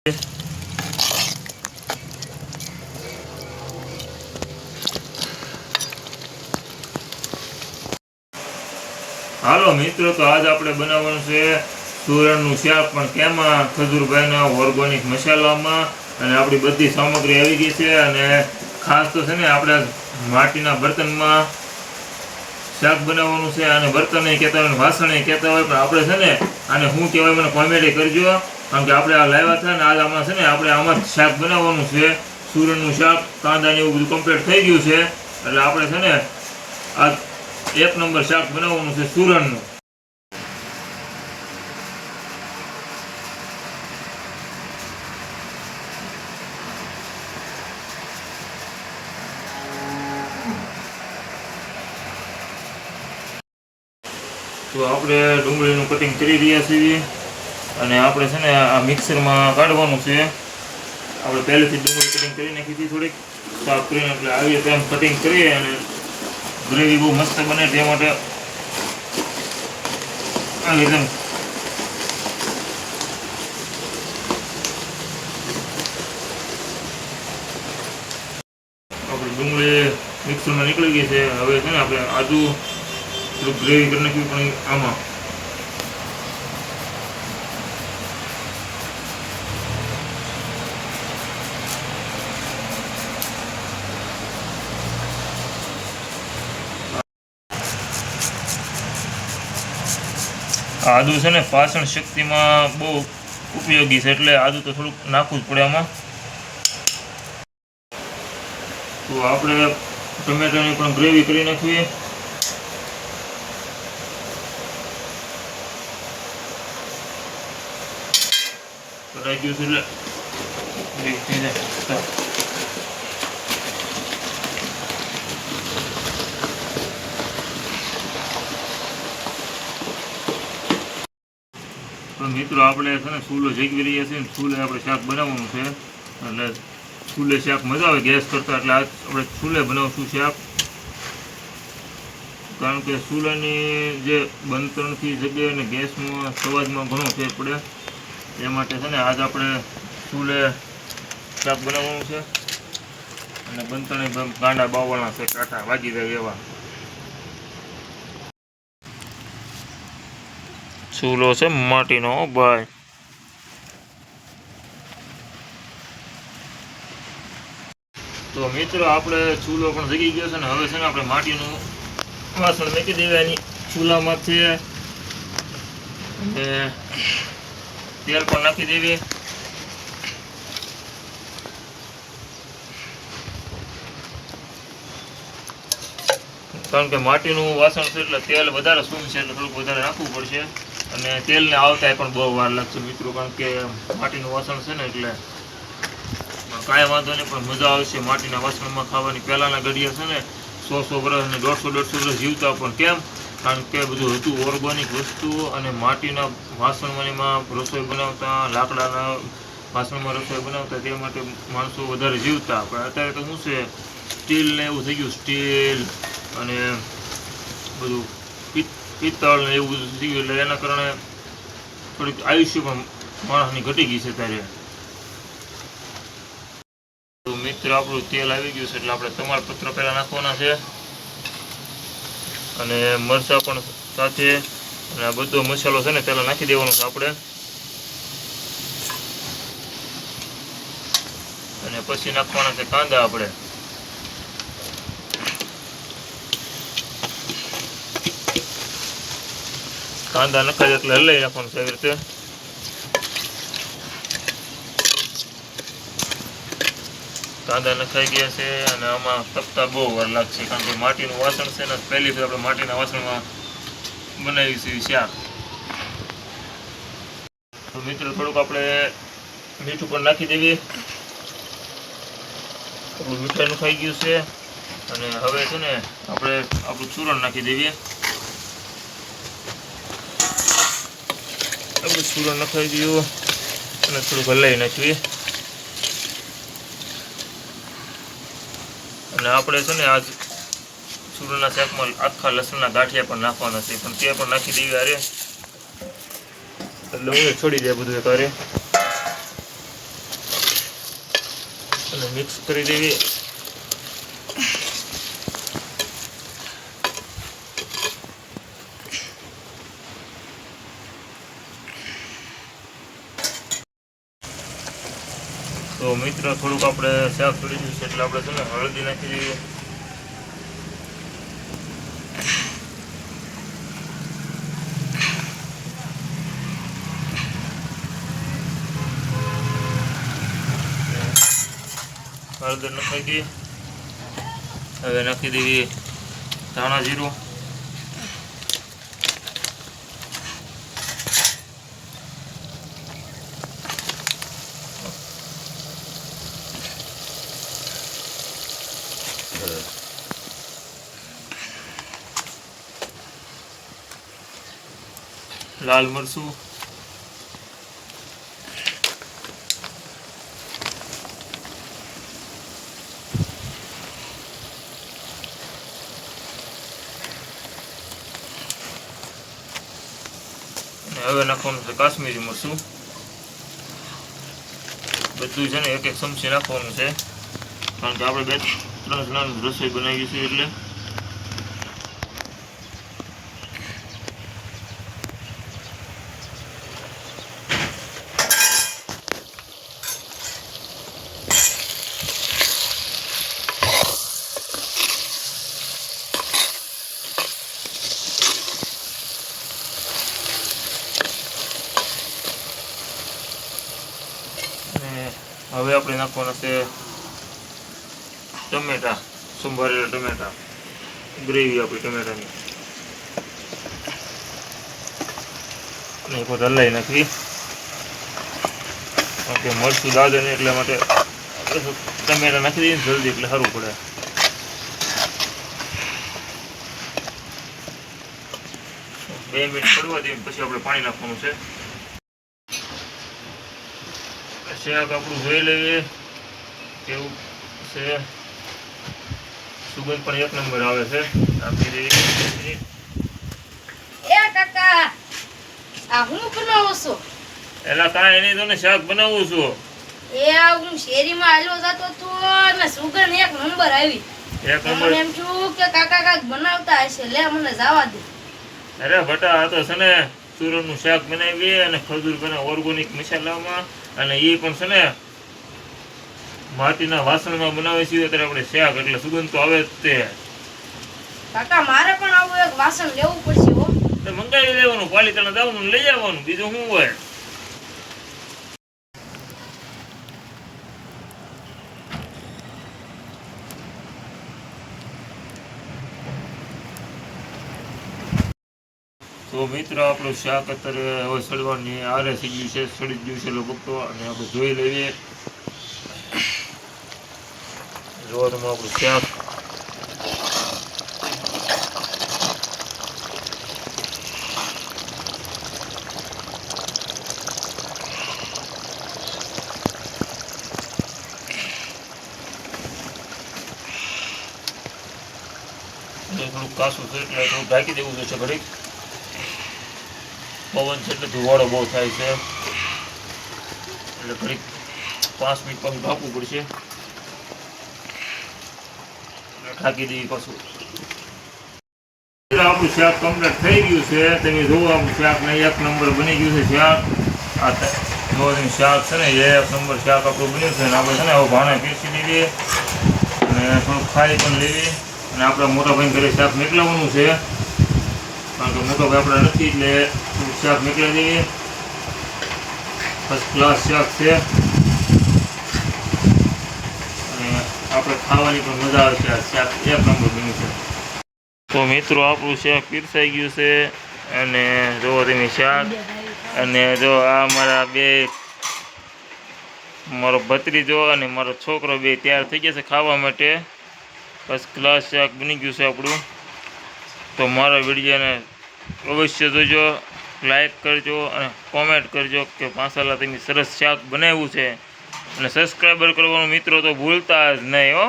હાલો મિત્રો, તો આજ આપણે બનાવવાનું છે સુરણનું શાક, પણ કેમાં? ખજૂરભાઈના ઓર્ગેનિક મસાલામાં. અને આપણી બધી સામગ્રી આવી ગઈ છે. અને ખાસ તો છે ને આપણે માટીના બર્તનમાં શાક બનાવવાનું છે. અને બર્તન કહેતા હોય, વાસણ કહેતા હોય, પણ આપણે છે ને આને શું કહેવાય મને કોમેડી કરજો. કારણ કે આપણે આ લાવ્યા હતા ને આજ આમાં છે ને આપણે આમાં જ શાક બનાવવાનું છે. સુરણનું શાક, કાંદા ને એવું બધું કમ્પ્લીટ થઈ ગયું છે. એટલે આપણે છે ને આ એક નંબર શાક બનાવવાનું છે સુરણનું. તો આપણે ડુંગળીનું કટિંગ કરી રહ્યા છીએ. અને આપણે છે ને આ મિક્સરમાં કાઢવાનું છે. આપણે પહેલેથી ડુંગળી કટિંગ કરી નાખી હતી, થોડીક સાફ કરીને. એટલે આવી રીતે એમ કટિંગ કરીએ અને ગ્રેવી બહુ મસ્ત બને તે માટે આવી રીતે આપણી ડુંગળી મિક્સરમાં નીકળી ગઈ છે. હવે છે ને આપણે આદુ થોડુંક ગ્રેવી કરી નાખ્યું, પણ આમાં આદુ છે ને પાચન શક્તિમાં બહુ ઉપયોગી છે, એટલે આદુ તો થોડુંક નાખવું જ પડે આમાં. તો આપણે ટમેટાની પણ ગ્રેવી કરી નાખીએ. કરાઈ ગયું છે એટલે મિત્રો આપણે છે ને ચૂલો જગવી રહ્યા છીએ. ચૂલે આપણે શાક બનાવવાનું છે. એટલે ચૂલે શાક મજા આવે ગેસ કરતા, એટલે આજ આપણે ચૂલે બનાવશું શાક. કારણ કે ચૂલાની જે બનતણથી જગ્યાએ અને ગેસમાં સ્વાદમાં ઘણો ફેર પડે. એ માટે છે ને આજ આપણે ચૂલે શાક બનાવવાનું છે. અને બનતણે ગાંડા બાવળના છે, કાંટા વાગી જાય એવા. ચૂલો છે માટીનો ભાઈ. તો મિત્રો આપણે ચૂલો પણ જગી ગયો છે ને હવે છે ને આપણે માટીનું વાસણ મૂકી દેવાની ચૂલામાંથી. અને તેલ પણ નાખી દેવી. કારણ કે માટીનું વાસણ છે એટલે તેલ વધારે સૂંઘ છે, એટલે થોડુંક વધારે નાખવું પડશે. અને તેલને આવતા પણ બહુ વાર લાગશે મિત્રો, કારણ કે માટીનું વાસણ છે ને એટલે કાંઈ વાંધો નહીં, પણ મજા આવશે માટીના વાસણમાં ખાવાની. પહેલાંના ઘડિયા છે ને 100 વર્ષ અને 150 વર્ષ જીવતા, પણ કેમ? કારણ કે બધું હતું ઓર્ગેનિક વસ્તુ. અને માટીના વાસણમાં રસોઈ બનાવતા, લાકડાના વાસણમાં રસોઈ બનાવતા, તે માટે માણસો વધારે જીવતા. પણ અત્યારે તો શું છે, સ્ટીલ ને એવું થઈ ગયું. સ્ટીલ અને બધું પિત્તળ ને એવું બધું થઈ ગયું, એટલે એના કારણે થોડીક આયુષ્ય પણ માણસની ઘટી ગઈ છે ત્યારે. તો મિત્ર આપણું તેલ આવી ગયું છે, એટલે આપણે તમાલપત્ર પહેલાં નાખવાના છે. અને મરચાં પણ સાથે. અને આ બધો મસાલો છે ને પહેલાં નાખી દેવાનો છે આપણે. અને પછી નાખવાના છે કાંદા આપણે. કાંદા નખાય એટલે હલાવી નાખવાનું છે આવી રીતે. કાંદા નખાઈ ગયા છે. અને આમાં તપતા બહુ વાર લાગશે, કારણ કે માટીનું વાસણ છે ને પહેલીથી આપણે માટીના વાસણમાં બનાવી છે શાક. તો મિત્રો થોડુંક આપણે મીઠું પણ નાખી દેવીએ. આપણું મીઠાઈનું ખાઈ ગયું છે. અને હવે છે ને આપણે આપણું ચૂરણ નાખી દેવીએ. આપણું ચૂરણ નખાઈ ગયું અને થોડુંક હલાવી નાખીએ. અને આપણે છે ને આજ ચૂરણના શાકમાં આખા લસણના ગાંઠિયા પણ નાખવાના છે, પણ તે પણ નાખી દેવી અરે, એટલે હું છોડી દે બધું એક અરે. અને મિક્સ કરી દેવી. તો મિત્ર થોડુંક આપણે શાક કરી દઈશું એટલે આપણે છે ને હળદી નાખી દઈએ. હળદર નાખી હવે નાખી દેવી ધાણા જીરું. લાલ મરચું, હવે નાખવાનું છે કાશ્મીરી મરચું. બધું છે ને એક એક ચમચી નાખવાનું છે કારણ કે આપણે 2-3 જણાની રસોઈ બનાવી છે એટલે. હવે આપણે નાખવાના છે ટમેટા, સંભારેલા ટમેટા, ગ્રેવી આપણી ટમેટાની. અને એક વાર હલાવી નાખવી કારણ કે મરચું દાદે ને એટલા માટે ટમેટા નાખી દઈએ જલ્દી એટલે સારું પડે. બે મિનિટ પડવા દઈએ પછી આપણે પાણી નાખવાનું છે. શાક આપણું જોઈ લઈએ કેવું છે. સુગંધ પણ 1 નંબર આવે છે. આપી દેવી. કાકા આ હું બનાવું છું? એલા કાંઈ નહીં, તને શાક બનાવું છું. હું શેરીમાં હાલ્યો જતો તો ને સુગંધ 1 નંબર આવી. 1 નંબર એમ છું કે કાકા કાક બનાવતા હશે, લે મને જવા દે. અરે બટા આ તો છે ને સુરતનું શાક બનાવીએ અને ખજૂર બને ઓર્ગેનિક મસાલામાં, અને એ પણ છે ને માટીના વાસણમાં બનાવે છે. અત્યારે આપણે શાક એટલે સુગંધ તો આવે જ તે. કાકા મારે પણ આવું એક વાસણ લેવું પડશે હો. તો મંગાવી લેવાનું, પાલિતાણા જવાનું લઈ આવવાનું, બીજું શું હોય. તો મિત્ર આપણું શાક અત્યારે હવે સડવાની આરે થઈ ગયું છે, સડી ગયું છે લગભગ તો. અને આપણે જોઈ લઈએ. જો તમે આપણું શાક થોડુંક કાસું છે એટલે થોડુંક ઢાંકી દેવું છે ઘડીક. પવન છે એટલે ધુવાડો બહુ થાય છે એટલે ઘડીક 5 મિનિટ પાછું ઢાંકવું પડશે. ઢાંકી દેવી પાછું. આપણું શાક કમ્પ્લીટ થઈ ગયું છે. તમે જુઓ આપણું શાક ને 1 નંબર બની ગયું છે શાક. આ જો શાક છે ને 1 નંબર શાક આપણું બન્યું છે. અને આપણે છે ને હવે ભાણે પીસી દેવી અને થોડુંક ખાઈ પણ લેવી. અને આપણા મોટા ભાઈ ઘરે શાક મોકલાવવાનું છે કારણ કે મોટો ભાઈ આપણે નથી એટલે થોડુંક શાક મોકલાવી દઈએ. ફર્સ્ટ ક્લાસ શાક છે અને આપણે ખાવાની પણ મજા આવે છે. આ શાક 1 નંબર બન્યું છે. તો મિત્રો આપણું શાક પીરસાઈ ગયું છે અને જો તમે શાક. અને જો આ મારા મારો ભત્રીજો અને મારો છોકરો બે તૈયાર થઈ ગયા છે ખાવા માટે. ફર્સ્ટ ક્લાસ શાક બની ગયું છે આપણું. તો મારા વિડીયોને અવશ્ય જોજો, લાઈક કરજો અને કોમેન્ટ કરજો કે માશાલ્લાહ તમે સરસ શાક બનાવ્યું છે. અને સબસ્ક્રાઈબર કરવાનું મિત્રો તો ભૂલતા જ નહીં હો.